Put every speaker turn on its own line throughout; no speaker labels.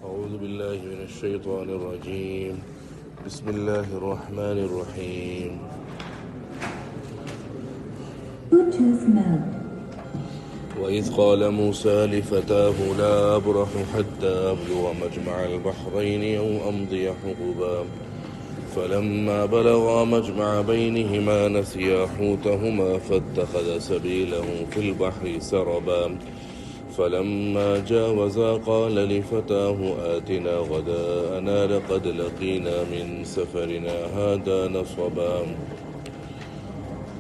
أعوذ بالله من الشيطان الرجيم. بسم الله الرحمن الرحيم.
Bluetooth mode.
وإذ قال موسى لفتاه لا أبرح حتى أبلغ مجمع البحرين أو أمضي حقبا فلما بلغا مجمع بينهما نسيا حوتهما فاتخذ سبيله في البحر سربا فلما جاوزا قال لفتاه آتنا غداءنا لقد لقينا من سفرنا هذا نصبا.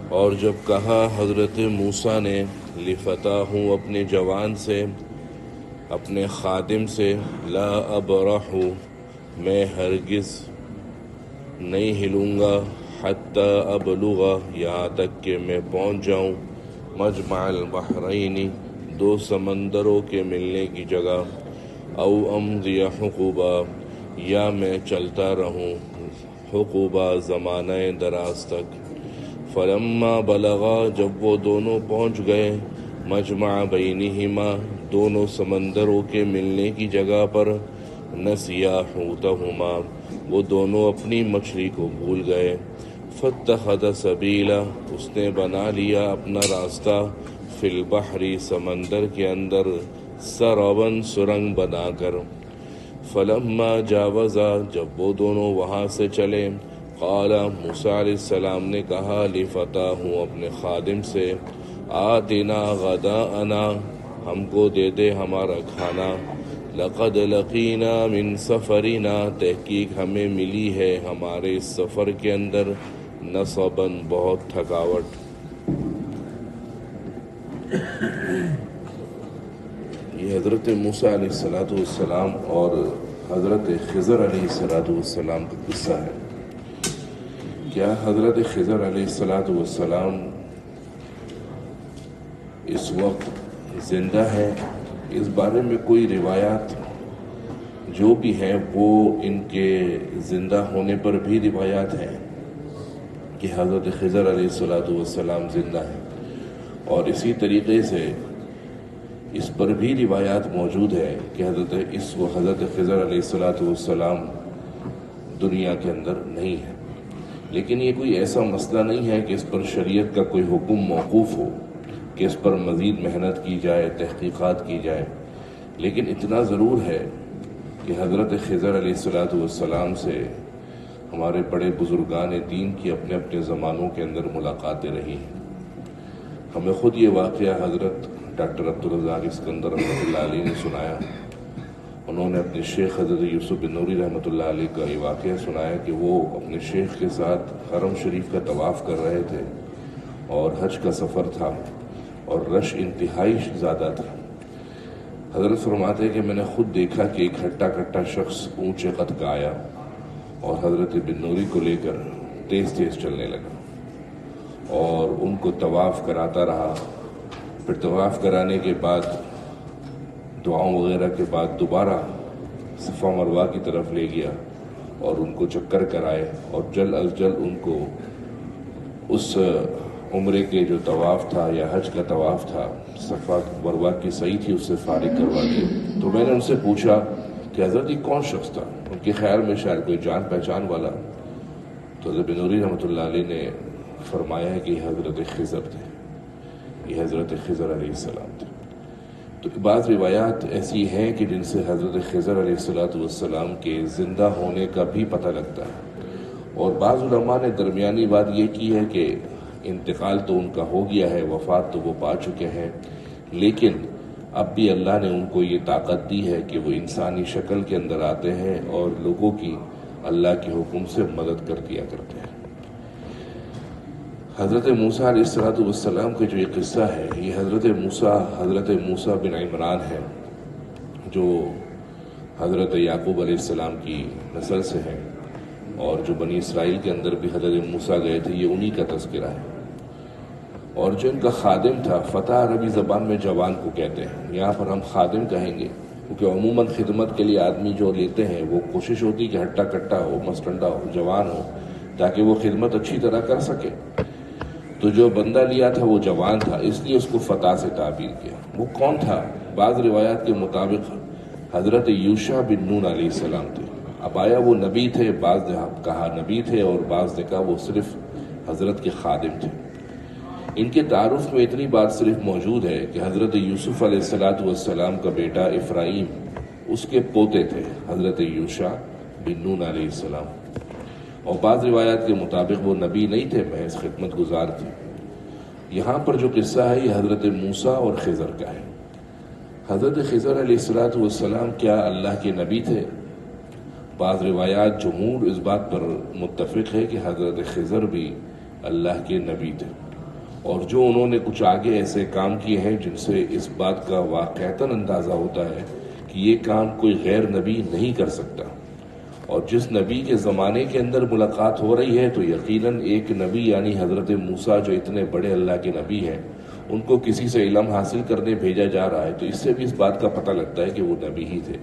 اور جب کہا حضرت موسیٰ نے لفتاہ اپنے جوان سے، اپنے خادم سے، لا ابرح میں ہرگز نہیں ہلوں گا، حتی ابلغ یہاں تک کہ میں پہنچ جاؤں، مجمع البحرین دو سمندروں کے ملنے کی جگہ، او امضی حقوبا یا میں چلتا رہوں حقوبا زمانہ دراز تک. فلما بلغا جب وہ دونوں پہنچ گئے، مجمع بینہما دونوں سمندروں کے ملنے کی جگہ پر، نسیا حوتہما وہ دونوں اپنی مچھلی کو بھول گئے، فاتخذ سبیلا اس نے بنا لیا اپنا راستہ، فی البحر سمندر کے اندر، سربا سرنگ بنا کر. فلما جاوزا جب وہ دونوں وہاں سے چلے، قال موسیٰ علیہ السلام نے کہا لفتاہ اپنے خادم سے، آتنا غداءنا ہم کو دے دے ہمارا کھانا، لقد لقینا من سفرنا تحقیق ہمیں ملی ہے ہمارے اس سفر کے اندر، نصبا بہت تھکاوٹ. یہ حضرت موسیٰ علیہ السلام اور حضرت خضر علیہ السلام کا قصہ ہے. کیا حضرت خضر علیہ السلام اس وقت زندہ ہے؟ اس بارے میں کوئی روایات جو بھی ہیں وہ ان کے زندہ ہونے پر بھی روایات ہیں کہ حضرت خضر علیہ السلام زندہ ہے، اور اسی طریقے سے اس پر بھی روایات موجود ہے کہ حضرت خضر علیہ السلام دنیا کے اندر نہیں ہے. لیکن یہ کوئی ایسا مسئلہ نہیں ہے کہ اس پر شریعت کا کوئی حکم موقوف ہو کہ اس پر مزید محنت کی جائے، تحقیقات کی جائے. لیکن اتنا ضرور ہے کہ حضرت خضر علیہ السلام سے ہمارے بڑے بزرگان دین کی اپنے اپنے زمانوں کے اندر ملاقاتیں رہی ہیں. ہمیں خود یہ واقعہ حضرت ڈاکٹر عبدالرزاق اسکندر رحمۃ اللہ علیہ نے سنایا. انہوں نے اپنے شیخ حضرت یوسف بن نوری رحمۃ اللہ علیہ کا یہ واقعہ سنایا کہ وہ اپنے شیخ کے ساتھ حرم شریف کا طواف کر رہے تھے اور حج کا سفر تھا اور رش انتہائی زیادہ تھا. حضرت فرماتے ہیں کہ میں نے خود دیکھا کہ ایک ہٹا کٹا شخص اونچے قد کا آیا اور حضرت بن نوری کو لے کر تیز تیز چلنے لگا اور ان کو طواف کراتا رہا. پھر طواف کرانے کے بعد دعاؤں وغیرہ کے بعد دوبارہ صفا مروہ کی طرف لے گیا اور ان کو چکر کرائے اور جلد از جلد ان کو اس عمرے کے جو طواف تھا یا حج کا طواف تھا، صفا مروہ کی صحیح تھی، اس سے فارغ کروا دیا. تو میں نے ان سے پوچھا کہ حضرت یہ کون شخص تھا؟ ان کے خیال میں شاید کوئی جان پہچان والا. تو حضرت نوری رحمۃ اللہ علیہ نے فرمایا ہے کہ یہ حضرت خضر تھے، یہ حضرت خضر علیہ السلام تھے. تو بعض روایات ایسی ہیں کہ جن سے حضرت خضر علیہ السلام کے زندہ ہونے کا بھی پتہ لگتا ہے. اور بعض علماء نے درمیانی بات یہ کی ہے کہ انتقال تو ان کا ہو گیا ہے، وفات تو وہ پا چکے ہیں، لیکن اب بھی اللہ نے ان کو یہ طاقت دی ہے کہ وہ انسانی شکل کے اندر آتے ہیں اور لوگوں کی اللہ کے حکم سے مدد کر دیا کرتے ہیں. حضرت موسیٰ علیہ السلام کا جو یہ قصہ ہے، یہ حضرت موسیٰ بن عمران ہے جو حضرت یعقوب علیہ السلام کی نسل سے ہیں، اور جو بنی اسرائیل کے اندر بھی حضرت موسیٰ گئے تھے، یہ انہی کا تذکرہ ہے. اور جو ان کا خادم تھا، فتح عربی زبان میں جوان کو کہتے ہیں، یہاں پر ہم خادم کہیں گے کیونکہ عموماً خدمت کے لیے آدمی جو لیتے ہیں وہ کوشش ہوتی کہ ہٹا کٹا ہو، مستنڈا ہو، جوان ہو، تاکہ وہ خدمت اچھی طرح کر سکے. تو جو بندہ لیا تھا وہ جوان تھا، اس لیے اس کو فتح سے تعبیر کیا. وہ کون تھا؟ بعض روایات کے مطابق حضرت یوشع بن نون علیہ السلام تھے. اب آیا وہ نبی تھے، بعض نے کہا نبی تھے اور بعض نے کہا وہ صرف حضرت کے خادم تھے. ان کے تعارف میں اتنی بات صرف موجود ہے کہ حضرت یوسف علیہ السلام کا بیٹا افرایم اس کے پوتے تھے حضرت یوشع بن نون علیہ السلام، اور بعض روایات کے مطابق وہ نبی نہیں تھے، محض خدمت گزار تھے. یہاں پر جو قصہ ہے یہ حضرت موسیٰ اور خضر کا ہے. حضرت خضر علیہ السلام کیا اللہ کے نبی تھے؟ بعض روایات جمہور اس بات پر متفق ہے کہ حضرت خضر بھی اللہ کے نبی تھے، اور جو انہوں نے کچھ آگے ایسے کام کیے ہیں جن سے اس بات کا واقعتاً اندازہ ہوتا ہے کہ یہ کام کوئی غیر نبی نہیں کر سکتا. اور جس نبی کے زمانے کے اندر ملاقات ہو رہی ہے تو یقیناً ایک نبی یعنی حضرت موسیٰ جو اتنے بڑے اللہ کے نبی ہیں ان کو کسی سے علم حاصل کرنے بھیجا جا رہا ہے، تو اس سے بھی اس بات کا پتہ لگتا ہے کہ وہ نبی ہی تھے.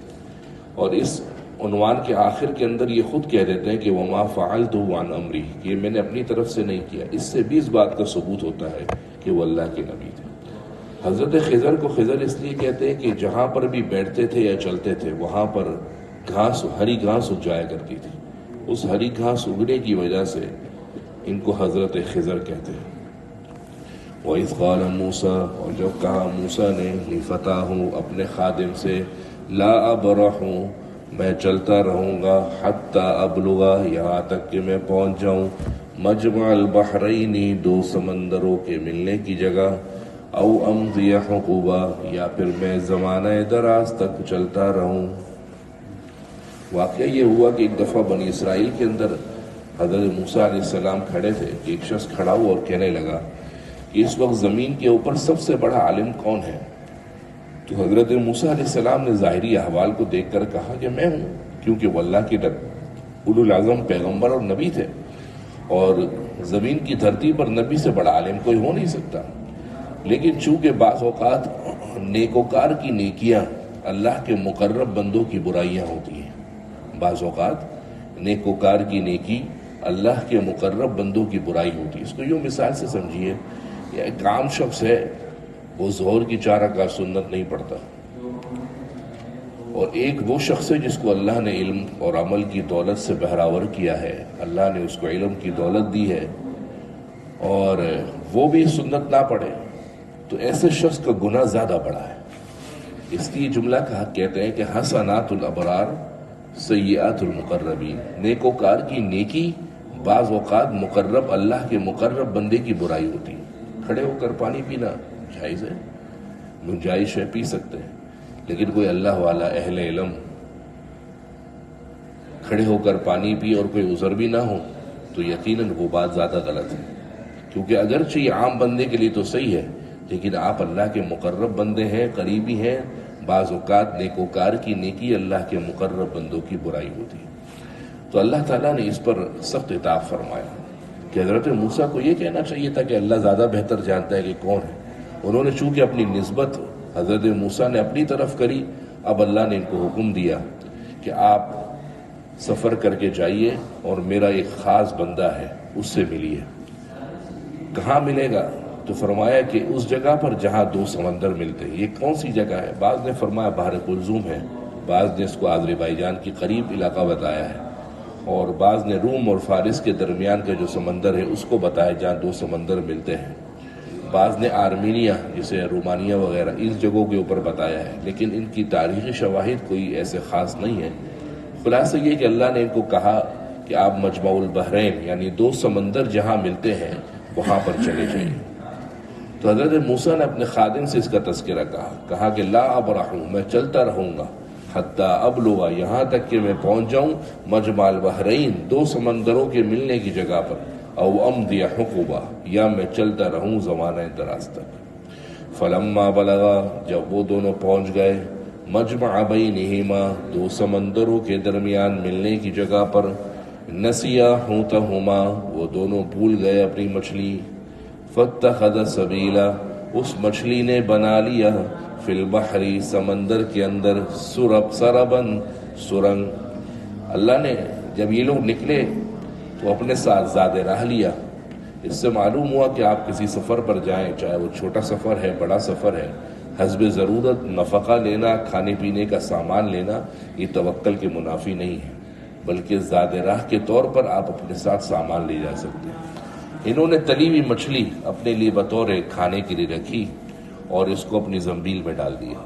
اور اس عنوان کے آخر کے اندر یہ خود کہہ دیتے ہیں کہ وما فعلتہ عن امری، یہ میں نے اپنی طرف سے نہیں کیا. اس سے بھی اس بات کا ثبوت ہوتا ہے کہ وہ اللہ کے نبی تھے. حضرت خضر کو خضر اس لیے کہتے ہیں کہ جہاں پر بھی بیٹھتے تھے یا چلتے تھے وہاں پر گھاس، ہری گھاس اگ جایا کرتی تھی. اس ہری گھاس اگنے کی وجہ سے ان کو حضرت خضر کہتے ہیں. وَإِذْ قَالَ مُوسَىٰ، اور جب کہا موسیٰ نے لِفَتَاهُ اپنے خادم سے، لا ابرح، میں چلتا رہوں گا، حتی ابلغا، یہاں تک کہ میں پہنچ جاؤں، مجمع البحرین، دو سمندروں کے ملنے کی جگہ، او امضی حقوبا، یا پھر میں زمانہ دراز تک چلتا رہوں. واقعہ یہ ہوا کہ ایک دفعہ بنی اسرائیل کے اندر حضرت موسیٰ علیہ السلام کھڑے تھے کہ ایک شخص کھڑا ہوا اور کہنے لگا کہ اس وقت زمین کے اوپر سب سے بڑا عالم کون ہے؟ تو حضرت موسیٰ علیہ السلام نے ظاہری احوال کو دیکھ کر کہا کہ میں ہوں، کیونکہ وہ اللہ کے اولو العزم پیغمبر اور نبی تھے، اور زمین کی دھرتی پر نبی سے بڑا عالم کوئی ہو نہیں سکتا. لیکن چونکہ بعض اوقات نیکوکار کی نیکیاں اللہ کے مقرب بندوں کی برائیاں ہوتی ہیں، بعض اوقات نیکوکار کی نیکی اللہ کے مقرب بندوں کی برائی ہوتی ہے. اس کو یوں مثال سے سمجھیے، یہ ایک عام شخص ہے، وہ ظہر کی 4 رکعت سنت نہیں پڑھتا، اور ایک وہ شخص ہے جس کو اللہ نے علم اور عمل کی دولت سے بہراور کیا ہے، اللہ نے اس کو علم کی دولت دی ہے، اور وہ بھی سنت نہ پڑھے، تو ایسے شخص کا گناہ زیادہ بڑا ہے. اس لیے جملہ کہتے ہیں کہ حسنات الابرار سیئات المقربین، نیکوکار کی نیکی بعض اوقات مقرب، اللہ کے مقرب بندے کی برائی ہوتی ہے. کھڑے ہو کر پانی پینا جائز ہے، گنجائش ہے، پی سکتے ہیں، لیکن کوئی اللہ والا اہل علم کھڑے ہو کر پانی پی اور کوئی عذر بھی نہ ہو تو یقیناً وہ بات زیادہ غلط ہے. کیونکہ اگرچہ یہ عام بندے کے لیے تو صحیح ہے، لیکن آپ اللہ کے مقرب بندے ہیں، قریبی ہیں، بعض اوقات نیکوکار کی نیکی اللہ کے مقرب بندوں کی برائی ہوتی ہے. تو اللہ تعالیٰ نے اس پر سخت عتاب فرمایا کہ حضرت موسیٰ کو یہ کہنا چاہیے تھا کہ اللہ زیادہ بہتر جانتا ہے کہ کون ہے. انہوں نے چونکہ اپنی نسبت حضرت موسیٰ نے اپنی طرف کری، اب اللہ نے ان کو حکم دیا کہ آپ سفر کر کے جائیے اور میرا ایک خاص بندہ ہے اس سے ملیے. کہاں ملے گا؟ تو فرمایا کہ اس جگہ پر جہاں 2 سمندر ملتے ہیں. یہ کون سی جگہ ہے؟ بعض نے فرمایا بحر کلزوم ہے، بعض نے اس کو آذربائیجان کی قریب علاقہ بتایا ہے، اور بعض نے روم اور فارس کے درمیان کا جو سمندر ہے اس کو بتایا جہاں 2 سمندر ملتے ہیں. بعض نے آرمینیا جسے رومانیہ وغیرہ اس جگہوں کے اوپر بتایا ہے، لیکن ان کی تاریخی شواہد کوئی ایسے خاص نہیں ہے. خلاصہ یہ کہ اللہ نے ان کو کہا کہ آپ مجمع البحرین یعنی 2 سمندر جہاں ملتے ہیں وہاں پر چلے جائیں. تو حضرت موسیٰ نے اپنے خادم سے اس کا تذکرہ کہا کہ لا ابرح، میں چلتا رہوں گا، حتی ابلغ، یہاں تک کہ میں پہنچ جاؤں، مجمع البحرین، 2 سمندروں کے ملنے کی جگہ پر، او امضی حقوبا، یا میں چلتا رہوں زمانہ دراز تک. فلما بلغا، جب وہ دونوں پہنچ گئے، مجمع بینہما، 2 سمندروں کے درمیان ملنے کی جگہ پر، نسیا حوتہما، وہ دونوں بھول گئے اپنی مچھلی، فاتخذ سبیلا، اس مچھلی نے بنا لیا، فی البحر، سمندر کے اندر، سربن، سرنگ. اللہ نے جب یہ لوگ نکلے تو اپنے ساتھ زاد راہ لیا. اس سے معلوم ہوا کہ آپ کسی سفر پر جائیں، چاہے وہ چھوٹا سفر ہے بڑا سفر ہے، حسب ضرورت نفقہ لینا، کھانے پینے کا سامان لینا، یہ توکل کے منافی نہیں ہے، بلکہ زاد راہ کے طور پر آپ اپنے ساتھ سامان لے جا سکتے ہیں۔ انہوں نے تلی ہوئی مچھلی اپنے لیے بطور کھانے کے لیے رکھی اور اس کو اپنی زنبیل میں ڈال دیا،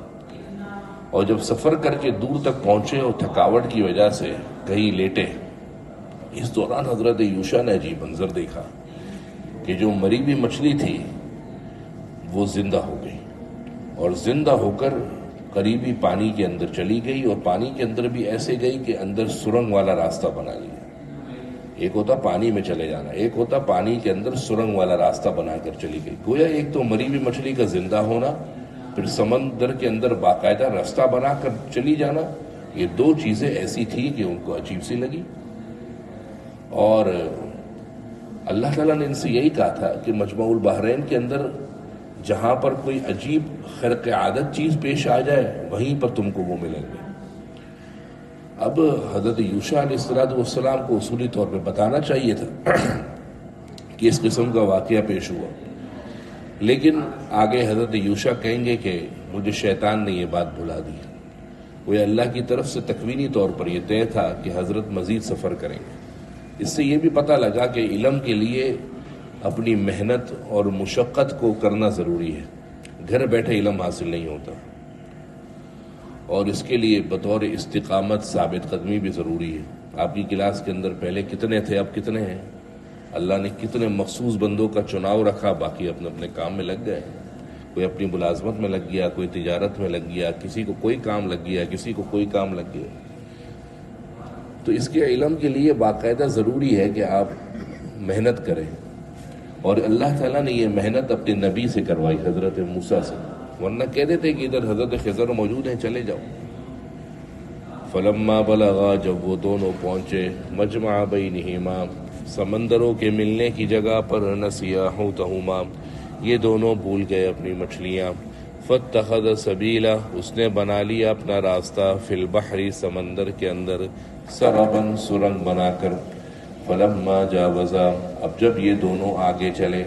اور جب سفر کر کے دور تک پہنچے اور تھکاوٹ کی وجہ سے کہیں لیٹے، اس دوران حضرت یوشع نے عجیب منظر دیکھا کہ جو مری ہوئی مچھلی تھی وہ زندہ ہو گئی، اور زندہ ہو کر قریبی پانی کے اندر چلی گئی، اور پانی کے اندر بھی ایسے گئی کہ اندر سرنگ والا راستہ بنا لیا۔ ایک ہوتا پانی میں چلے جانا، ایک ہوتا پانی کے اندر سرنگ والا راستہ بنا کر چلی گئی۔ گویا ایک تو مری ہوئی مچھلی کا زندہ ہونا، پھر سمندر کے اندر باقاعدہ راستہ بنا کر چلی جانا، یہ دو چیزیں ایسی تھی کہ ان کو عجیب سی لگی۔ اور اللہ تعالیٰ نے ان سے یہی کہا تھا کہ مجمع البحرین کے اندر جہاں پر کوئی عجیب خرق عادت چیز پیش آ جائے وہیں پر تم کو وہ ملیں گے۔ اب حضرت یوشع علیہ السلام کو اصولی طور پہ بتانا چاہیے تھا کہ اس قسم کا واقعہ پیش ہوا، لیکن آگے حضرت یوشع کہیں گے کہ مجھے شیطان نے یہ بات بھلا دی۔ وہ اللہ کی طرف سے تکوینی طور پر یہ طے تھا کہ حضرت مزید سفر کریں گے۔ اس سے یہ بھی پتہ لگا کہ علم کے لیے اپنی محنت اور مشقت کو کرنا ضروری ہے، گھر بیٹھے علم حاصل نہیں ہوتا، اور اس کے لیے بطور استقامت ثابت قدمی بھی ضروری ہے۔ آپ کی کلاس کے اندر پہلے کتنے تھے، اب کتنے ہیں؟ اللہ نے کتنے مخصوص بندوں کا چناؤ رکھا، باقی اپنے اپنے کام میں لگ گئے، کوئی اپنی ملازمت میں لگ گیا، کوئی تجارت میں لگ گیا، کسی کو کوئی کام لگ گیا، کسی کو کوئی کام لگ گیا۔ تو اس کے علم کے لیے باقاعدہ ضروری ہے کہ آپ محنت کریں، اور اللہ تعالیٰ نے یہ محنت اپنے نبی سے کروائی، حضرت موسیٰ سے، ورنہ کہہ دیتے کہ ادھر حضرت خضر موجود ہیں، چلے جاؤ۔ فلما بلغا، جب وہ دونوں پہنچے، مجمع بینہما، سمندروں کے ملنے کی جگہ پر، نسیا حوتہما، یہ دونوں بھول گئے اپنی مچھلیاں، فاتخذ سبیلا، اس نے بنا لیا اپنا راستہ، فی البحر، سمندر کے اندر، سربن، سرنگ بنا کر، فلما جاوزا، اب جب یہ دونوں آگے چلے،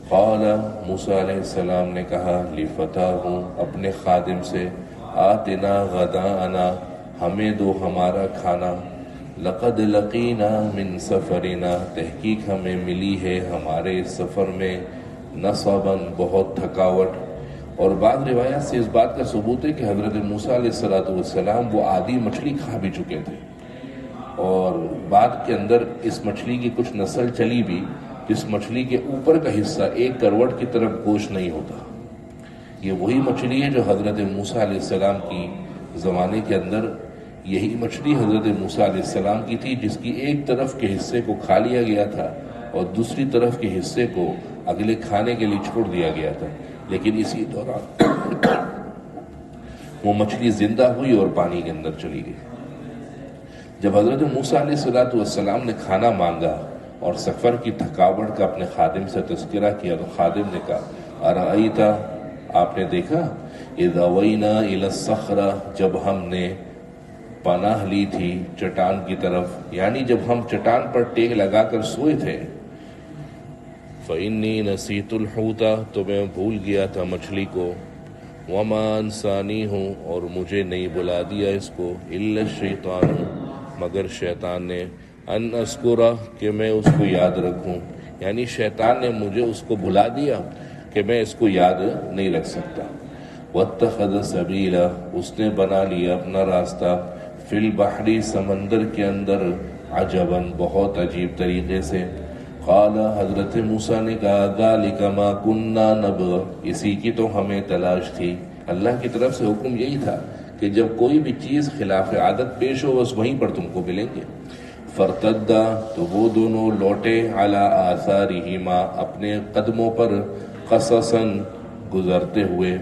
قال، موسیٰ علیہ السلام نے کہا، لفتاہ، اپنے خادم سے، آتنا غداءنا، ہمیں دو ہمارا کھانا، لقد لقینا من سفرنا، تحقیق ہمیں ملی ہے ہمارے اس سفر میں، نصبا، بہت تھکاوٹ۔ اور بعض روایات سے اس بات کا ثبوت ہے کہ حضرت موسیٰ علیہ السلام وہ آدھی مچھلی کھا بھی چکے تھے، اور بعد کے اندر اس مچھلی کی کچھ نسل چلی بھی، جس مچھلی کے اوپر کا حصہ ایک کروٹ کی طرف گوشت نہیں ہوتا۔ یہ وہی مچھلی ہے جو حضرت موسیٰ علیہ السلام کی زمانے کے اندر، یہی مچھلی حضرت موسیٰ علیہ السلام کی تھی، جس کی ایک طرف کے حصے کو کھا لیا گیا تھا اور دوسری طرف کے حصے کو اگلے کھانے کے لیے چھوڑ دیا گیا تھا، لیکن اسی دوران وہ مچھلی زندہ ہوئی اور پانی کے اندر چلی گئی۔ جب حضرت موسیٰ علیہ السلام نے کھانا مانگا اور سفر کی تھکاوٹ کا اپنے خادم سے تذکرہ کیا، تو خادم نے کہا، ارأیت، آپ نے دیکھا، اذ اوینا الی الصخرہ، جب ہم نے پناہ لی تھی چٹان کی طرف، یعنی جب ہم چٹان پر ٹیک لگا کر سوئے تھے، فإنی نسیت الحوت، تو میں بھول گیا تھا مچھلی کو، وما انسانی ہوں، اور مجھے نہیں بلا دیا اس کو، الا الشیطان، مگر شیطان نے، ان اذکرہ، کہ میں اس کو یاد رکھوں، یعنی شیطان نے مجھے اس کو بھلا دیا کہ میں اس کو یاد نہیں رکھ سکتا۔ واتخذ سبیلا، اس نے بنا لیا اپنا راستہ، فی البحر، سمندر کے اندر، عجباً، بہت عجیب طریقے سے، قال، حضرت موسیٰ نے کہا، ذالک ما کننا نبغ، اسی کی تو ہمیں تلاش تھی۔ اللہ کی طرف سے حکم یہی تھا کہ جب کوئی بھی چیز خلاف عادت پیش ہو، بس وہیں پر تم کو ملیں گے۔ فرتدا، تو وہ دونوں لوٹے، علی آثارہما، اپنے قدموں پر، قصصاً، گزرتے ہوئے،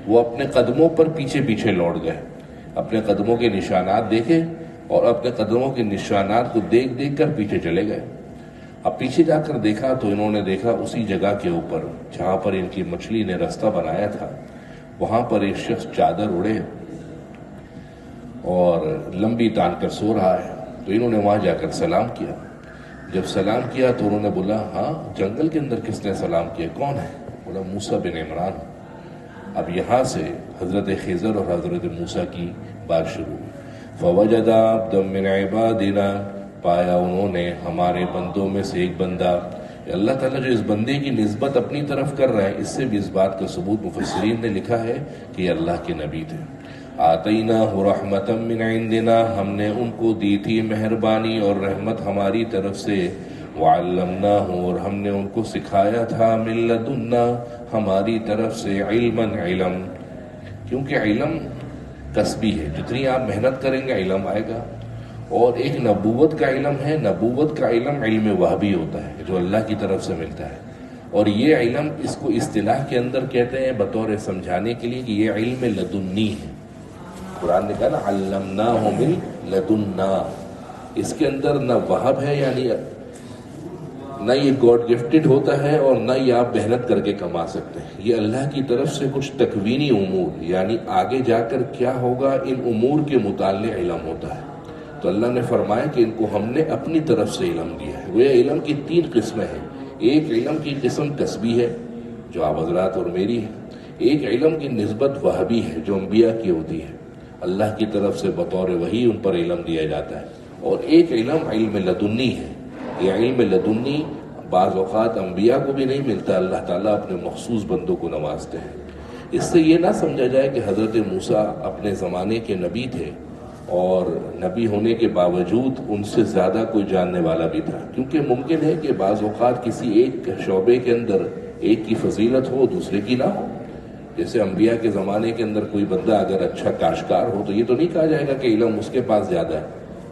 وہ اپنے قدموں پر پیچھے پیچھے لوٹ گئے، اپنے قدموں کے نشانات دیکھے اور اپنے قدموں کے نشانات کو دیکھ دیکھ کر پیچھے چلے گئے۔ اب پیچھے جا کر دیکھا تو انہوں نے دیکھا اسی جگہ کے اوپر جہاں پر ان کی مچھلی نے راستہ بنایا تھا، وہاں پر ایک شخص چادر اڑے اور لمبی تان کر سو رہا ہے۔ تو انہوں نے وہاں جا کر سلام کیا۔ جب سلام کیا تو انہوں نے بولا، ہاں، جنگل کے اندر کس نے سلام کیا، کون ہے؟ بولا، موسیٰ بن عمران۔ اب یہاں سے حضرت خضر اور حضرت موسیٰ کی بات شروع ہوئی. فوجد عبدا من عبادنا، پایا انہوں نے ہمارے بندوں میں سے ایک بندہ. اللہ تعالیٰ جو اس بندے کی نسبت اپنی طرف کر رہا ہے، اس سے بھی اس بات کا ثبوت مفسرین نے لکھا ہے کہ یہ اللہ کے نبی تھے. آتیناہ رحمتا من عندنا، ہم نے ان کو دی تھی مہربانی اور رحمت ہماری طرف سے. وعلمناہ، اور ہم نے ان کو سکھایا تھا من لدنا، ہماری طرف سے علما، علم. کیونکہ علم کسبی ہے، جتنی آپ محنت کریں گے علم آئے گا. اور ایک نبوت کا علم ہے، نبوت کا علم علم وہبی ہوتا ہے جو اللہ کی طرف سے ملتا ہے. اور یہ علم اس کو اصطلاح کے اندر کہتے ہیں بطور سمجھانے کے لیے کہ یہ علم لدنی ہے. قرآن نے کہا نا علمناہ من لدنا، اس کے اندر نہ وہب ہے، یعنی نہ یہ گاڈ گفٹڈ ہوتا ہے اور نہ یہ آپ محنت کر کے کما سکتے ہیں. یہ اللہ کی طرف سے کچھ تکوینی امور، یعنی آگے جا کر کیا ہوگا ان امور کے متعلق علم ہوتا ہے. تو اللہ نے فرمایا کہ ان کو ہم نے اپنی طرف سے علم دیا ہے. وہ علم کی 3 قسمیں ہیں. ایک علم کی قسم کسبی ہے جو آپ حضرات اور میری ہے. ایک علم کی نسبت وہبی ہے جو انبیاء کی ہوتی ہے، اللہ کی طرف سے بطور وحی ان پر علم دیا جاتا ہے. اور ایک علم علم لدنی ہے. یہ علم لدنی بعض اوقات انبیاء کو بھی نہیں ملتا، اللہ تعالیٰ اپنے مخصوص بندوں کو نوازتے ہیں. اس سے یہ نہ سمجھا جائے کہ حضرت موسیٰ اپنے زمانے کے نبی تھے اور نبی ہونے کے باوجود ان سے زیادہ کوئی جاننے والا بھی تھا. کیونکہ ممکن ہے کہ بعض اوقات کسی ایک شعبے کے اندر ایک کی فضیلت ہو دوسرے کی نہ ہو. جیسے انبیاء کے زمانے کے اندر کوئی بندہ اگر اچھا کاشتکار ہو تو یہ تو نہیں کہا جائے گا کہ علم اس کے پاس زیادہ ہے.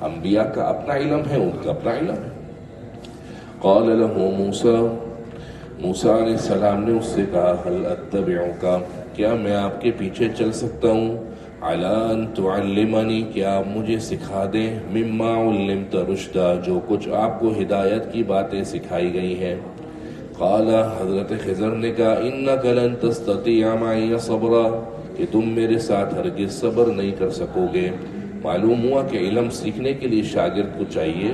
انبیاء کا اپنا علم ہے، ان کا اپنا علم ہے. قال له موسیٰ، موسیٰ علیہ السلام نے اس سے کہا هل اتبعک، کیا میں آپ کے پیچھے چل سکتا ہوں، علی ان تعلمنی، کیا آپ مجھے سکھا دیں، مما علمت رشدا، جو کچھ آپ کو ہدایت کی باتیں سکھائی گئی ہیں. قال، حضرت خضر نے کہا انک لن تستطیع معی صبرا، کہ تم میرے ساتھ ہرگز صبر نہیں کر سکو گے. معلوم ہوا کہ علم سیکھنے کے لیے شاگرد کو چاہیے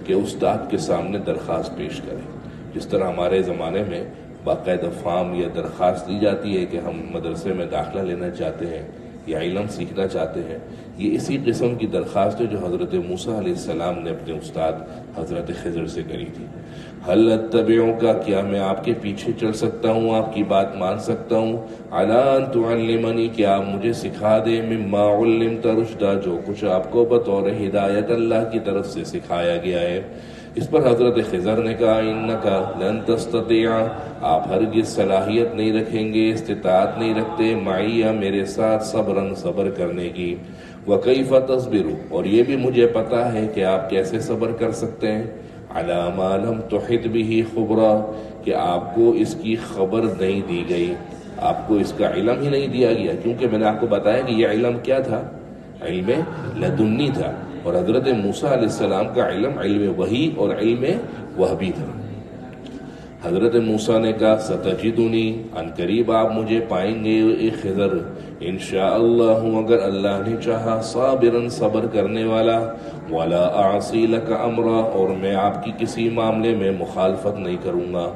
کہ استاد کے سامنے درخواست پیش کرے. جس طرح ہمارے زمانے میں باقاعدہ فارم یا درخواست دی جاتی ہے کہ ہم مدرسے میں داخلہ لینا چاہتے ہیں یا علم سیکھنا چاہتے ہیں، یہ اسی قسم کی درخواست ہے جو حضرت موسیٰ علیہ السلام نے اپنے استاد حضرت خضر سے کری تھی. هل اتبعک، کیا میں آپ کے پیچھے چل سکتا ہوں، آپ کی بات مان سکتا ہوں، علی ان تعلمنی، کیا آپ مجھے سکھا دیں، مما علمت رشدا، جو کچھ آپ کو بطور ہدایت اللہ کی طرف سے سکھایا گیا ہے. اس پر حضرت خضر نے کہا انک لن تستطیع، آپ ہرگز صلاحیت نہیں رکھیں گے، استطاعت نہیں رکھتے، معی میرے ساتھ صبرن، صبر کرنے کی. وکیف تصبر، اور یہ بھی مجھے پتا ہے کہ آپ کیسے صبر کر سکتے ہیں، علی ما لم تحط به خبرا، کہ آپ کو اس کی خبر نہیں دی گئی، آپ کو اس کا علم ہی نہیں دیا گیا. کیونکہ میں نے آپ کو بتایا کہ یہ علم کیا تھا، علم لدنی تھا، اور حضرت موسیٰ علیہ السلام کا علم علم وحی اور علم وہبی تھا. حضرت موسیٰ نے کہا ستجدنی، ان قریب آپ مجھے پائیں گے اے خضر، انشاءاللہ، اگر اللہ نے چاہا، صابرا، صبر کرنے والا، ولا اعصی لک امرا، اور میں آپ کی کسی معاملے میں مخالفت نہیں کروں گا.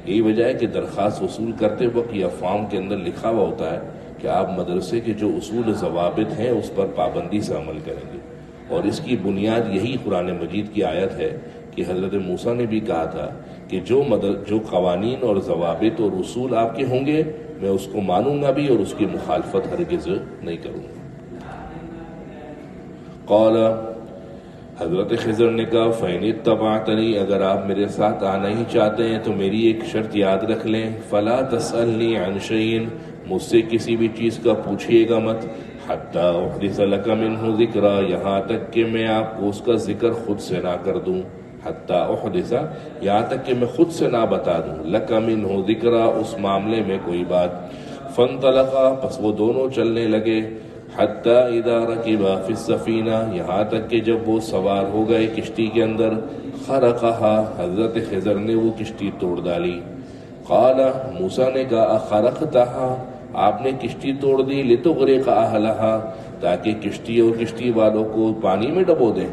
یہی وجہ ہے کہ درخواست وصول کرتے وقت یا فارم کے اندر لکھا ہوا ہوتا ہے کہ آپ مدرسے کے جو اصول و ضوابط ہیں اس پر پابندی سے عمل کریں گے. اور اس کی بنیاد یہی قرآن مجید کی آیت ہے کہ حضرت موسیٰ نے بھی کہا تھا کہ جو قوانین اور ضوابط اور اصول آپ کے ہوں گے میں اس کو مانوں گا بھی اور اس کی مخالفت ہرگز نہیں کروں گا. قال، حضرت خضر نے کہا فَإِنِ اتَّبَعْتَنِي، اگر آپ میرے ساتھ آنا ہی چاہتے ہیں تو میری ایک شرط یاد رکھ لیں، فَلَا تَسْأَلْنِي عَنْ شَيْءٍ، مجھ سے کسی بھی چیز کا پوچھیے گا مت، حَتَّى أُحْدِثَ لَكَ مِنْهُ ذِكْرًا، یہاں تک کہ میں آپ کو اس کا ذکر خود سے نہ کر دوں، حَتَّى أُحْدِثَ، یہاں تک کہ میں خود سے نہ بتا دوں، لَكَ مِنْهُ ذِكْرًا، اس معاملے میں کوئی بات. فَانْطَلَقَا، پس وہ دونوں چلنے لگے، حتیٰ اذا رکبا فی السفینہ، یہاں تک کہ جب وہ سوار ہو گئے کشتی کے اندر، خرقہا، حضرت خضر نے وہ کشتی توڑ ڈالی. قال، موسیٰ نے کہا اخرقتہا، آپ نے کشتی توڑ دی، لتغرق اہلہا، تاکہ کشتی اور کشتی والوں کو پانی میں ڈبو دیں.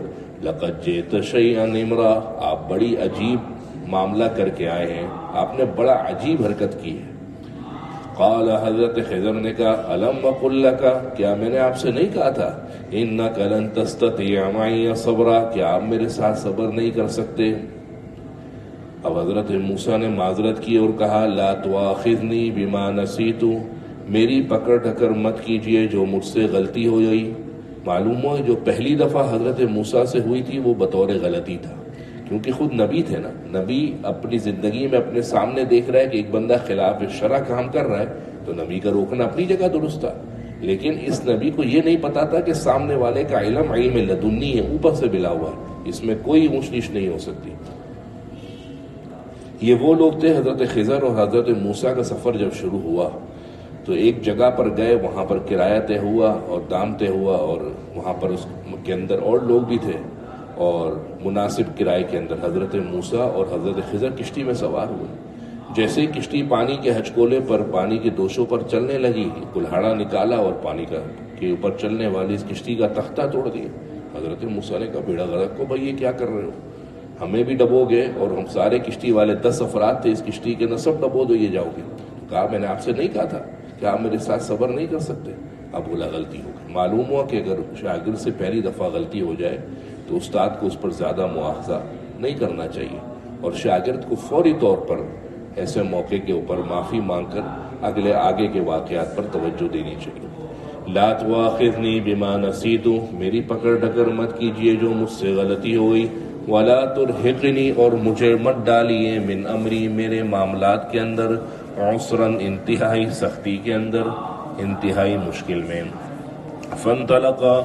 لقد جئت شیئا امرا، آپ بڑی عجیب معاملہ کر کے آئے ہیں، آپ نے بڑا عجیب حرکت کی ہے. قال حضرت خضر نے کہا الم اقل لک، کیا میں نے آپ سے نہیں کہا تھا انک لن تستطیع معی صبرا، کیا آپ میرے ساتھ صبر نہیں کر سکتے؟ اب حضرت موسیٰ نے معذرت کی اور کہا لا تواخذنی بما نسیت، میری پکڑ ٹکر مت کیجئے جو مجھ سے غلطی ہو گئی۔ معلوم ہو جو پہلی دفعہ حضرت موسیٰ سے ہوئی تھی وہ بطور غلطی تھا، کیونکہ خود نبی تھے نا، نبی اپنی زندگی میں اپنے سامنے دیکھ رہا ہے کہ ایک بندہ خلاف شرع کام کر رہا ہے تو نبی کا روکنا اپنی جگہ درست تھا، لیکن اس نبی کو یہ نہیں پتا تھا کہ سامنے والے کا علم لدنی ہے، اوپر سے ملا ہوا ہے، اس میں کوئی اونچ نیچ نہیں ہو سکتی۔ یہ وہ لوگ تھے، حضرت خضر اور حضرت موسیٰ کا سفر جب شروع ہوا تو ایک جگہ پر گئے، وہاں پر کرایہ طے ہوا اور دام طے ہوا، اور وہاں پر اس کے اندر اور لوگ بھی تھے، اور مناسب کرائے کے اندر حضرت موسیٰ اور حضرت خضر کشتی میں سوار ہوئے۔ جیسے کشتی پانی کے ہچکولے پر، پانی کے دوشوں پر چلنے لگی، کلہاڑا نکالا اور پانی کے اوپر چلنے والی اس کشتی کا تختہ توڑ دیا۔ حضرت موسیٰ نے کہا بیڑا غرق کو بھائی یہ کیا کر رہے ہو، ہمیں بھی ڈبو گے، اور ہم سارے کشتی والے 10 افراد تھے اس کشتی کے، نہ سب ڈبو دو یہ جاؤ گے۔ کہا میں نے آپ سے نہیں کہا تھا کہ آپ میرے ساتھ صبر نہیں کر سکتے؟ اب بولا غلطی ہو گئی۔ معلوم ہوا کہ اگر شاگرد سے پہلی دفعہ غلطی ہو جائے تو استاد کو اس پر زیادہ مواخذہ نہیں کرنا چاہیے، اور شاگرد کو فوری طور پر ایسے موقع کے اوپر معافی مانگ کر آگے کے واقعات پر توجہ دینی چاہیے۔ لا تواخذنی بما نسیت، میری پکڑ ڈکر مت کیجئے جو مجھ سے غلطی ہو گئی، ولا ترہقنی، اور مجھے مت ڈالیے، من امری، میرے معاملات کے اندر، عسرن، انتہائی سختی کے اندر، انتہائی مشکل میں۔ فانطلقا،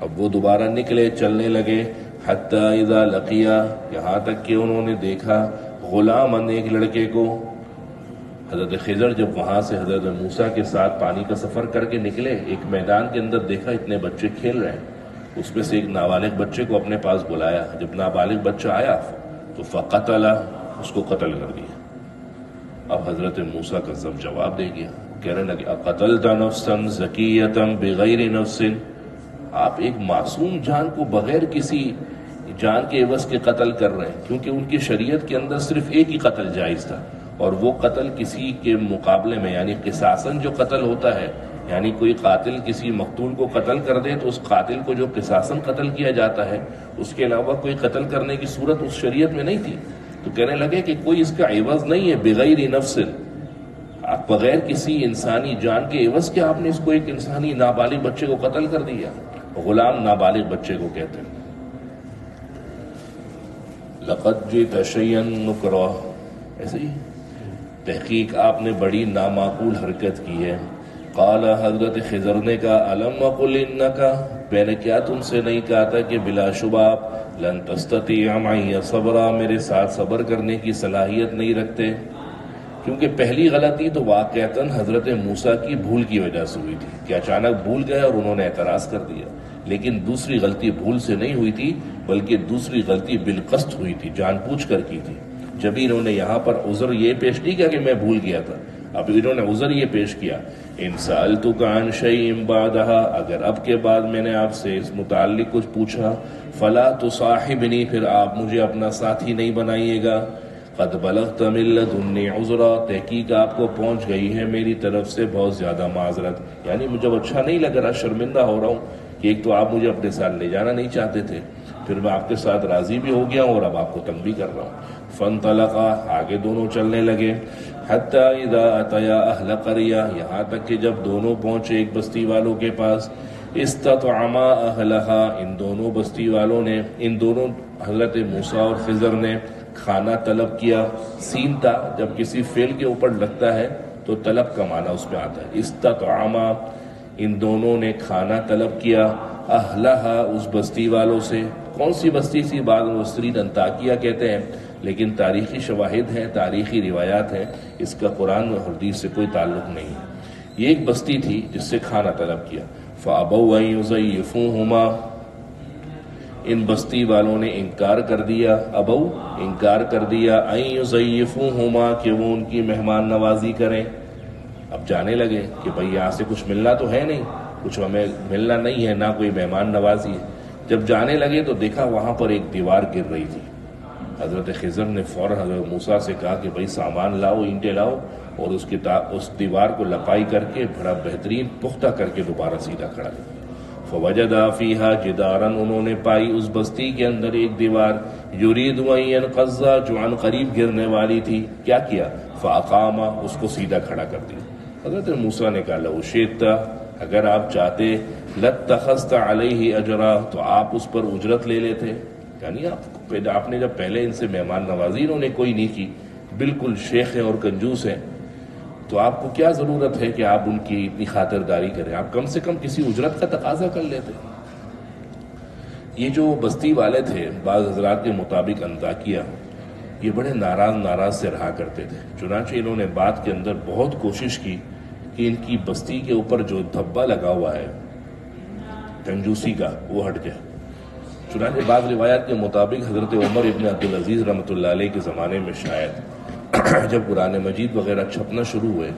اب وہ دوبارہ نکلے، چلنے لگے، حتی اذا لقیا، یہاں تک کہ انہوں نے دیکھا غلامن، ایک لڑکے کو۔ حضرت خضر جب وہاں سے حضرت موسیٰ کے ساتھ پانی کا سفر کر کے نکلے، ایک میدان کے اندر دیکھا اتنے بچے کھیل رہے ہیں، اس میں سے ایک نابالغ بچے کو اپنے پاس بلایا۔ جب نابالغ بچہ آیا تو فقتل، اس کو قتل کر دیا۔ اب حضرت موسیٰ کا ضب جواب دے گیا، کہنے لگے اقتلت نفسا زکیۃ بغیر نفس، آپ ایک معصوم جان کو بغیر کسی جان کے عوض کے قتل کر رہے ہیں، کیونکہ ان کی شریعت کے اندر صرف ایک ہی قتل جائز تھا، اور وہ قتل کسی کے مقابلے میں، یعنی قصاصاً جو قتل ہوتا ہے، یعنی کوئی قاتل کسی مقتول کو قتل کر دے تو اس قاتل کو جو قصاصاً قتل کیا جاتا ہے، اس کے علاوہ کوئی قتل کرنے کی صورت اس شریعت میں نہیں تھی۔ تو کہنے لگے کہ کوئی اس کا عوض نہیں ہے، بغیر نفس، آپ بغیر کسی انسانی جان کے عوض کے آپ نے اس کو ایک انسانی نابالغ بچے کو قتل کر دیا۔ غلام نابالغ بچے کو کہتے ہیں۔ لقد جئت شیئا نکرا، ایسے ہی تحقیق آپ نے بڑی نامعقول حرکت کی ہے۔ قال، حضرت خضر نے کہا الم اقل انکا، میں نے کیا تم سے نہیں کہا تھا کہ بلا شبہ آپ لن تستطیع معی صبرا، میرے ساتھ صبر کرنے کی صلاحیت نہیں رکھتے؟ کیونکہ پہلی غلطی تو واقعتاً حضرت موسیٰ کی بھول کی وجہ سے ہوئی تھی کہ اچانک بھول گئے اور انہوں نے اعتراض کر دیا، لیکن دوسری غلطی بھول سے نہیں ہوئی تھی، بلکہ دوسری غلطی بالقصد ہوئی تھی، جان بوجھ کر کی تھی۔ جب انہوں نے یہاں پر عذر یہ پیش نہیں کیا کہ میں بھول گیا تھا، اب انہوں نے عذر یہ پیش کیا ان سألتک عن شیء بعدہا، اگر اب کے بعد میں نے آپ سے اس متعلق کچھ پوچھا، فلا تصاحبنی، پھر آپ مجھے اپنا ساتھی نہیں بنائیے گا، قد بلغت من لدنی عذرا، تحقیق آپ کو پہنچ گئی ہے میری طرف سے بہت زیادہ معذرت، یعنی مجھے اچھا نہیں لگ رہا، شرمندہ ہو رہا ہوں کہ ایک تو آپ مجھے اپنے ساتھ لے جانا نہیں چاہتے تھے، پھر میں آپ کے ساتھ راضی بھی ہو گیا ہوں اور اب آپ کو تنگ بھی کر رہا ہوں۔ فانطلقا، آگے دونوں چلنے لگے، حتی اذا اتیا اہل قریہ، یہاں تک کہ جب دونوں پہنچے ایک بستی والوں کے پاس، استطعما اہلہا، ان دونوں بستی والوں نے، ان دونوں حضرت موسیٰ اور خضر نے کھانا طلب کیا۔ سین تا جب کسی فعل کے اوپر لگتا ہے تو طلب کا معنی اس میں آتا ہے۔ استطعما، ان دونوں نے کھانا طلب کیا، اہلہا، اس بستی والوں سے۔ کون سی بستی تھی؟ بعض مفسرین انطاکیہ کہتے ہیں، لیکن تاریخی شواہد ہیں، تاریخی روایات ہیں، اس کا قرآن و حدیث سے کوئی تعلق نہیں ہے۔ یہ ایک بستی تھی جس سے کھانا طلب کیا۔ فَأَبَوْا أَن يُضَيِّفُوهُمَا، ان بستی والوں نے انکار کر دیا، ابو انکار کر دیا، ان یضیفوہما، کہ وہ ان کی مہمان نوازی کریں۔ اب جانے لگے کہ بھئی یہاں سے کچھ ملنا تو ہے نہیں، کچھ ہمیں ملنا نہیں ہے، نہ کوئی مہمان نوازی ہے۔ جب جانے لگے تو دیکھا وہاں پر ایک دیوار گر رہی تھی، حضرت خضر نے فوراً حضرت موسیٰ سے کہا کہ بھائی سامان لاؤ، اینٹیں لاؤ، اور اس دیوار کو لپائی کر کے بڑا بہترین پختہ کر کے دوبارہ سیدھا کھڑا کیا۔ فوجدا فیہا جدارا، انہوں نے پائی اس بستی کے اندر ایک دیوار، یرید ان ينقض، جو عن قریب گرنے والی تھی، کیا کیا؟ فاقام، اس کو سیدھا کھڑا کر دیا۔ حضرت موسیٰ نے کہا لو شئت، اگر آپ چاہتے، لاتخذت علیہ اجرا، تو آپ اس پر اجرت لے لیتے، یعنی آپ نے جب پہلے ان سے مہمان نوازی انہوں نے کوئی نہیں کی، بالکل شیخ ہیں اور کنجوس ہیں، تو آپ کو کیا ضرورت ہے کہ آپ ان کی اتنی خاطرداری کریں؟ آپ کم سے کم کسی اجرت کا تقاضا کر لیتے۔ یہ جو بستی والے تھے، بعض حضرات کے مطابق انطاکیہ، یہ بڑے ناراض سے رہا کرتے تھے، چنانچہ انہوں نے بات کے اندر بہت کوشش کی کہ ان کی بستی کے اوپر جو دھبا لگا ہوا ہے کنجوسی کا، وہ ہٹ جائے۔ چنانچہ بعض روایات کے مطابق حضرت عمر ابن عبدالعزیز رحمۃ اللہ علیہ کے زمانے میں شاید جب قرآن مجید وغیرہ چھپنا شروع ہوئے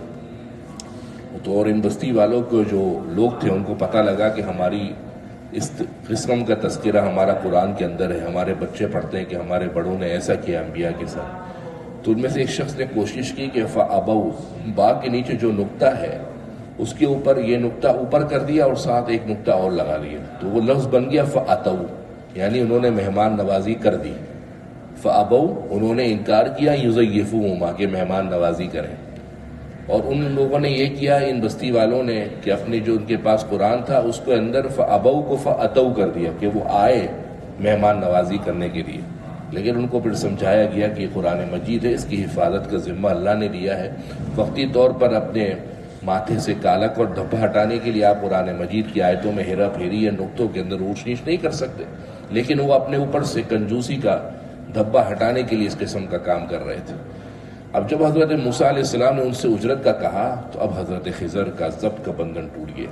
تو، اور ان بستی والوں کو جو لوگ تھے ان کو پتہ لگا کہ ہماری اس قسم کا تذکرہ ہمارا قرآن کے اندر ہے، ہمارے بچے پڑھتے ہیں کہ ہمارے بڑوں نے ایسا کیا انبیاء کے ساتھ، تو ان میں سے ایک شخص نے کوشش کی کہ فَأَبَوْا، با کے نیچے جو نقطہ ہے اس کے اوپر یہ نقطہ اوپر کر دیا اور ساتھ ایک نقطہ اور لگا لیا، تو وہ لفظ بن گیا فَأَتَوْا، یعنی انہوں نے مہمان نوازی کر دی۔ فَأَبَوْا، انہوں نے انکار کیا، یُضَيِّفُوهُمَا، کہ مہمان نوازی کریں، اور ان لوگوں نے یہ کیا، ان بستی والوں نے، کہ اپنے جو ان کے پاس قرآن تھا اس کو اندر فَأَبَوْا کو فَأَتَوْا کر دیا کہ وہ آئے مہمان نوازی کرنے کے لیے۔ لیکن ان کو پھر سمجھایا گیا کہ یہ قرآن مجید ہے، اس کی حفاظت کا ذمہ اللہ نے لیا ہے، وقتی طور پر اپنے ماتھے سے کالک اور دھبا ہٹانے کے لیے آپ قرآن مجید کی آیتوں میں ہیرا پھیری یا نقطوں کے اندر اونچ نیچ نہیں کر سکتے، لیکن وہ اپنے اوپر سے کنجوسی کا دھبا ہٹانے کے لیے اس قسم کا کام کر رہے تھے۔ اب جب حضرت موسیٰ علیہ السلام نے ان سے اجرت کا کہا تو اب حضرت خضر کا ضبط کا بندھن ٹوٹ گیا۔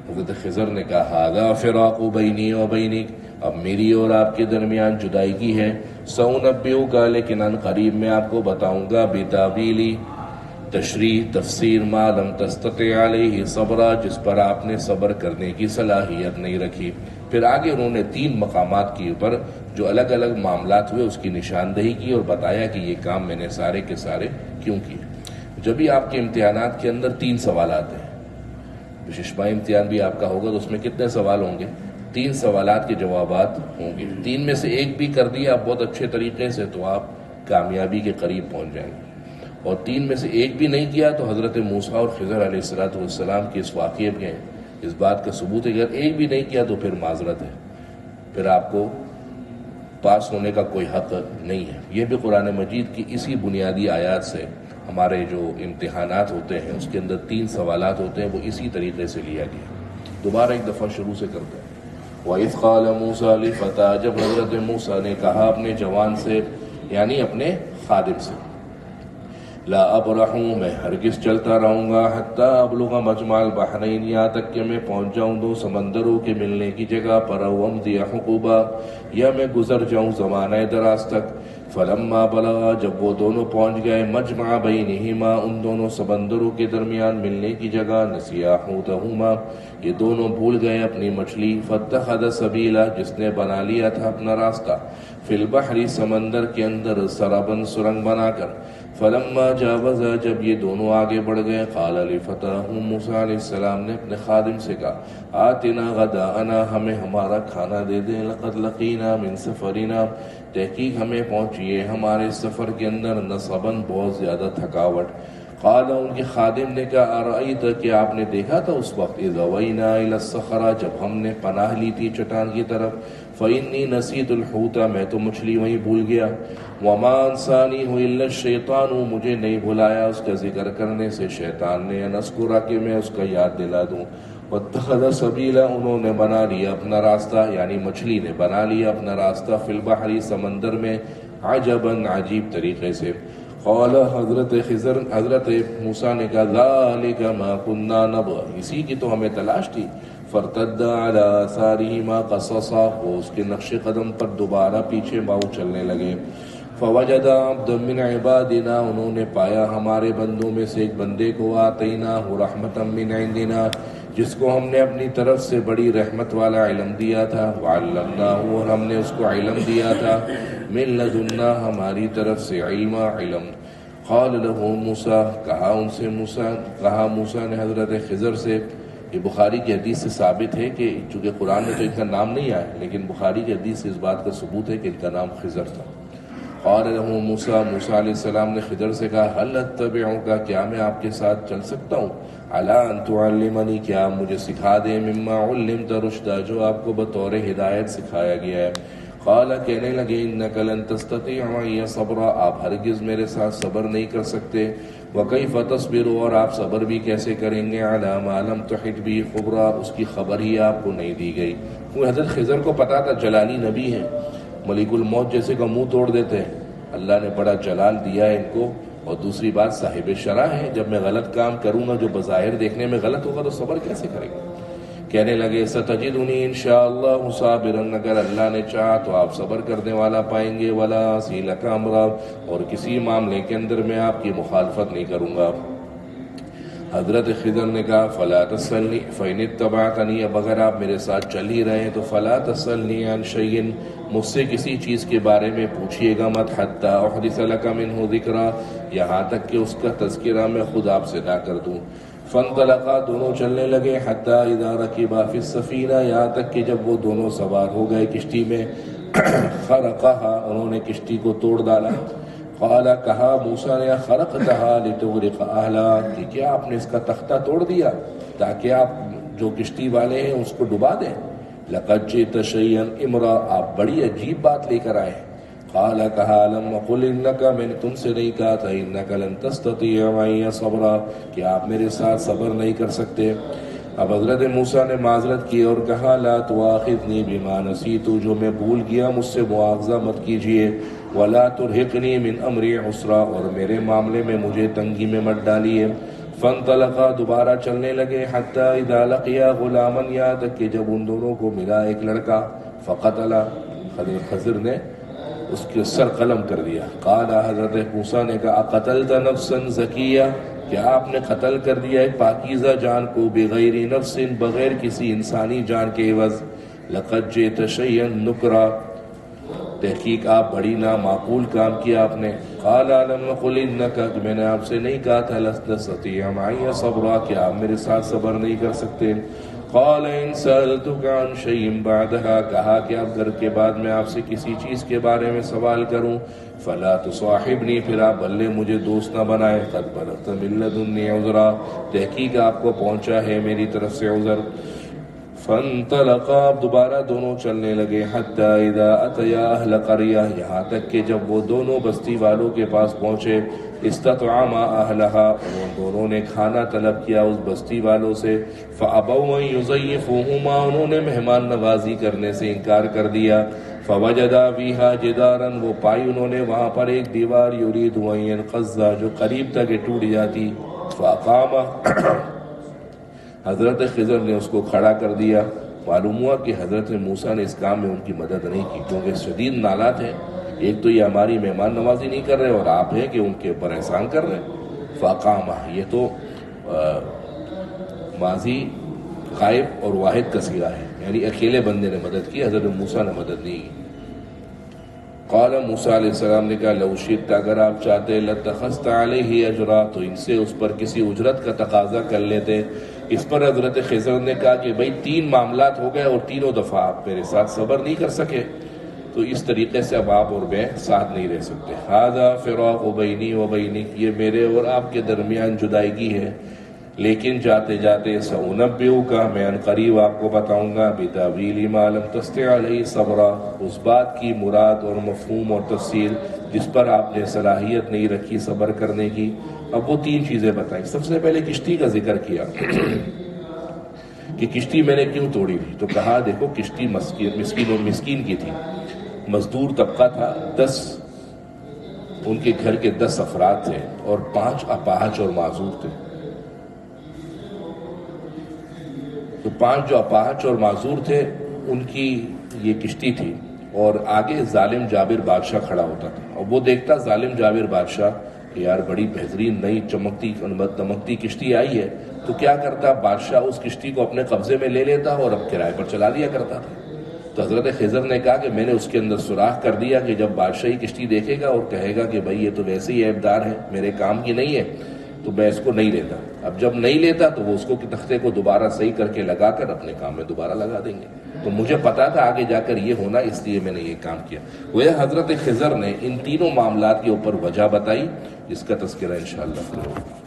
حضرت خضر نے کہا ھذا فراق بینی و بینک، اب میری اور آپ کے درمیان جدائی کی ہے، سأنبئک، لیکن ان قریب میں آپ کو بتاؤں گا، بتاویلی، تشریح تفسیر، ما لم تستطع علیہ صبرا، جس پر آپ نے صبر کرنے کی صلاحیت نہیں رکھی۔ پھر آگے انہوں نے 3 مقامات کے اوپر جو الگ الگ معاملات ہوئے اس کی نشاندہی کی اور بتایا کہ یہ کام میں نے سارے کے سارے کیوں کیے۔ جب بھی آپ کے امتحانات کے اندر 3 سوالات ہیں، ششمائی امتحان بھی آپ کا ہوگا تو اس میں کتنے سوال ہوں گے؟ 3 سوالات کے جوابات ہوں گے، 3 میں سے ایک بھی کر دیا آپ بہت اچھے طریقے سے تو آپ کامیابی کے قریب پہنچ جائیں گے، اور 3 میں سے ایک بھی نہیں کیا تو حضرت موسیٰ اور خضر علیہ السلام کے اس واقعے میں اس بات کا ثبوت ہے کہ اگر ایک بھی نہیں کیا تو پھر معذرت ہے، پھر آپ کو پاس ہونے کا کوئی حق نہیں ہے۔ یہ بھی قرآن مجید کی اسی بنیادی آیات سے ہمارے جو امتحانات ہوتے ہیں اس کے اندر 3 سوالات ہوتے ہیں، وہ اسی طریقے سے لیا گیا۔ دوبارہ ایک دفعہ شروع سے کرتے ہیں۔ وَإِذْ قَالَ مُوسَىٰ لِفَتَىٰ، جب حضرت موسیٰ نے کہا اپنے جوان سے، یعنی اپنے خادم سے، لا ابرح، میں ہرگز چلتا رہوں گا، حتی ابلغ مجمع البحرین، یہاں تک کہ میں پہنچ جاؤں 2 سمندروں کے ملنے کی جگہ پر، او امضی حقوبا، یا میں گزر جاؤں زمانہ دراز تک۔ فلما بلغا، جب وہ دونوں پہنچ گئے، مجمع بینہما، ان دونوں سمندروں کے درمیان ملنے کی جگہ، نسیا حوتہما، یہ دونوں بھول گئے اپنی مچھلی، فاتخذ سبیلا، جس نے بنا لیا تھا اپنا راستہ، فی البحر، سمندر کے اندر، سربا، سرنگ بنا کر۔ فلما جاوزا، جب یہ دونوں آگے بڑھ گئے، قال لفتاہ، موسیٰ علیہ السلام نے اپنے خادم سے کہا، آتنا غداءنا، ہمیں ہمارا کھانا دے دیں، لقد لقینا من سفرنا، تحقیق ہمیں پہنچی ہے ہمارے سفر کے اندر، نصبا، بہت زیادہ تھکاوٹ۔ قال، ان کے خادم نے کہا، ارأیت، کہ آپ نے دیکھا تھا اس وقت، اذ اوینا الی الصخرہ، جب ہم نے پناہ لی تھی چٹان کی طرف، فإنی نسیت الحوت، میں تو مچھلی وہیں بھول گیا، وما انسانیہ الا الشیطان، مجھے نہیں بھلایا اس کا ذکر کرنے سے شیطان نے، ان اذکرہ، کہ میں اس کا یاد دلا دوں۔ واتخذ سبیلا، انہوں نے بنا لیا اپنا راستہ، یعنی مچھلی نے بنا لیا اپنا راستہ، فی البحر، سمندر میں، عجبا، عجیب طریقے سے۔ قال، حضرت موسیٰ نے کہا، ذالک ما کنا نبغی، اسی کی تو ہمیں تلاش تھی۔ فارتد علی آثارہما قصصا، وہ اس کے نقش قدم پر دوبارہ پیچھے باؤ چلنے لگے۔ فوجد عبدا من عبادنا، انہوں نے پایا ہمارے بندوں میں سے ایک بندے کو، آتیناہ رحمتا من عندنا، جس کو ہم نے اپنی طرف سے بڑی رحمت والا علم دیا تھا، وعلمناہ، اور ہم نے اس کو علم دیا تھا، من لدنا، ہماری طرف سے، علم۔ قال له موسیٰ، کہا موسیٰ نے حضرت خضر سے، یہ بخاری کی حدیث سے ثابت ہے کہ چونکہ قرآن میں تو ان کا نام نہیں آیا، لیکن بخاری کی حدیث سے اس بات کا ثبوت ہے کہ ان کا نام خضر تھا۔ قال له موسیٰ، موسیٰ علیہ السلام نے خضر سے کہا، هل اتبعک، کیا میں آپ کے ساتھ چل سکتا ہوں، علی ان تعلمنی، کیا آپ مجھے سکھا دیں، مما علمت رشدا، جو آپ کو بطور ہدایت سکھایا گیا ہے۔ قال، کہنے لگے، انک لن تستطیع معی صبرا، آپ ہرگز میرے ساتھ صبر نہیں کر سکتے، وکیف تصبر، اور آپ صبر بھی کیسے کریں گے، علی ما لم تحط به خبرا، اس کی خبر ہی آپ کو نہیں دی گئی۔ وہ حضرت خضر کو پتا تھا جلالی نبی ہیں، ملک الموت جیسے کا منہ توڑ دیتے ہیں، اللہ نے بڑا جلال دیا ہے ان کو، اور دوسری بات صاحب شرع ہے، جب میں غلط کام کروں گا جو بظاہر دیکھنے میں غلط ہوگا تو صبر کیسے کریں گے۔ کہنے لگے، ستجدنی انشاءاللہ صابرا، اگر اللہ نے چاہا تو آپ صبر کرنے والا پائیں گے، ولا اعصی لک امرا، اور کسی معاملے کے اندر میں آپ کی مخالفت نہیں کروں گا۔ حضرت خضر نے کہا، فلا تسألنی فإن اتبعتنی، اب اگر آپ میرے ساتھ چل ہی رہے ہیں تو فلا تسألنی عن شیء، مجھ سے کسی چیز کے بارے میں پوچھیے گا مت، حتی احدث لک منہ ذکرا، یہاں تک کہ اس کا تذکرہ میں خود آپ سے نہ کر دوں۔ فانطلقا، دونوں چلنے لگے، حتی اذا رکبا فی السفینہ، یہاں تک کہ جب وہ دونوں سوار ہو گئے کشتی میں، خرقہا، انہوں نے کشتی کو توڑ ڈالا۔ قال، کہا موسیٰ نے، خرقتہا لتغرق اہلہا، کہ کیا آپ نے اس کا تختہ توڑ دیا تاکہ آپ جو کشتی والے ہیں اس کو ڈبا دیں۔ لقد جئت شیئا امرا، آپ بڑی عجیب بات لے کر آئے ہیں۔ قال، کہا، لم اقل انک، میں نے تم سے نہیں کہا تھا، انک لن تستطیع معی صبرا، کہ آپ میرے ساتھ صبر نہیں کر سکتے۔ اب حضرت موسیٰ نے معذرت کی اور کہا، لا تؤاخذنی بما نسیت، جو میں بھول گیا مجھ سے مواخذہ مت کیجیے، ولا ترہقنی من امری عسرا، اور میرے معاملے میں مجھے تنگی میں مت ڈالیے۔ فانطلقا، دوبارہ چلنے لگے، حتی اذا لقیا غلاما، یہاں تک کہ جب ان دونوں کو ملا ایک لڑکا، فقتلا، حضرت خضر نے اس کے سر قلم کر دیا۔ قال، حضرت موسیٰ نے کہا، اقتلت نفسا زکیہ، کیا آپ نے قتل کر دیا ایک پاکیزہ جان کو، بغیر نفس، بغیر کسی انسانی جان کے عوض، لقد جئت شیئا نکرا، تحقیق آپ بڑی نامعقول کام کیا آپ نے۔ قال، لم اقل انک، میں نے آپ سے نہیں کہا تھا، لن تستطیع معی صبرا، کہ آپ میرے ساتھ صبر نہیں کر سکتے۔ قال، ان سألتک عن شیء بعدها، کہا کہ اب گھر کے بعد میں آپ سے کسی چیز کے بارے میں سوال کروں، فلا تصاحبنی، پھر آپ بھلے مجھے دوست نہ بنائے، قد بلغت من لدنی عذرا، تحقیق آپ کو پہنچا ہے میری طرف سے عذر۔ فانطلقا، دوبارہ دونوں چلنے لگے، حتی اذا اتیا اہل قریہ، یہاں تک کہ جب وہ دونوں بستی والوں کے پاس پہنچے، استطعما اہلہا، انہوں دونوں نے کھانا طلب کیا اس بستی والوں سے، فابوا ان یضیفوہما، انہوں نے مہمان نوازی کرنے سے انکار کر دیا۔ فوجدا فیہا جدارا، وہ پائی انہوں نے وہاں پر ایک دیوار، یرید ان ینقض، جو قریب تک ٹوٹ جاتی، فاقامہ، حضرت خضر نے اس کو کھڑا کر دیا۔ معلوم ہوا کہ حضرت موسیٰ نے اس کام میں ان کی مدد نہیں کی، کیونکہ شدید نالات ہیں، ایک تو یہ ہماری مہمان نوازی نہیں کر رہے اور آپ ہیں کہ ان کے اوپر احسان کر رہے ہیں۔ فاقامہ، یہ تو ماضی غائب اور واحد کا صیغہ ہے، یعنی اکیلے بندے نے مدد کی، حضرت موسیٰ نے مدد نہیں کی۔ قال، موسیٰ علیہ السلام نے کہا، لو شئت، اگر آپ چاہتے، لاتخذت علیہ اجرا، تو ان سے اس پر کسی اجرت کا تقاضا کر لیتے۔ اس پر حضرت خضر نے کہا کہ بھئی 3 معاملات ہو گئے اور تینوں دفعہ آپ میرے ساتھ صبر نہیں کر سکے، تو اس طریقے سے اب آپ اور میں ساتھ نہیں رہ سکتے۔ ھذا فراق بینی و بینک، یہ میرے اور آپ کے درمیان جدائیگی ہے، لیکن جاتے جاتے سأنبئک، میں ان قریب آپ کو بتاؤں گا، بتاویل ما لم تستطع علیہ صبرا، اس بات کی مراد اور مفہوم اور تفصیل جس پر آپ نے صلاحیت نہیں رکھی صبر کرنے کی۔ اب وہ 3 چیزیں بتائیں۔ سب سے پہلے کشتی کا ذکر کیا کہ کشتی میں نے کیوں توڑی تھی، تو کہا دیکھو کشتی مسکین کی تھی، مزدور طبقہ تھا، 10 ان کے گھر کے 10 افراد تھے اور 5 اپاہج اور معذور تھے، تو 5 جو اپاہج اور معذور تھے ان کی یہ کشتی تھی، اور آگے ظالم جابر بادشاہ کھڑا ہوتا تھا، اور وہ دیکھتا ظالم جابر بادشاہ کہ یار بڑی بہترین نئی چمکتی کشتی آئی ہے، تو کیا کرتا بادشاہ اس کشتی کو اپنے قبضے میں لے لیتا اور اب کرائے پر چلا دیا کرتا تھا. تو حضرت خضر نے کہا کہ میں نے اس کے اندر سوراخ کر دیا کہ جب بادشاہی کشتی دیکھے گا اور کہے گا کہ بھائی یہ تو ویسے ہی عیبدار ہے، میرے کام کی نہیں ہے، تو میں اس کو نہیں لیتا. اب جب نہیں لیتا تو وہ اس کو تختے کو دوبارہ صحیح کر کے لگا کر اپنے کام میں دوبارہ لگا دیں گے. تو مجھے پتا تھا آگے جا کر یہ ہونا، اس لیے میں نے یہ کام کیا. وہ حضرت خضر نے ان تینوں معاملات کے اوپر وجہ بتائی، جس کا تذکرہ انشاءاللہ کروں.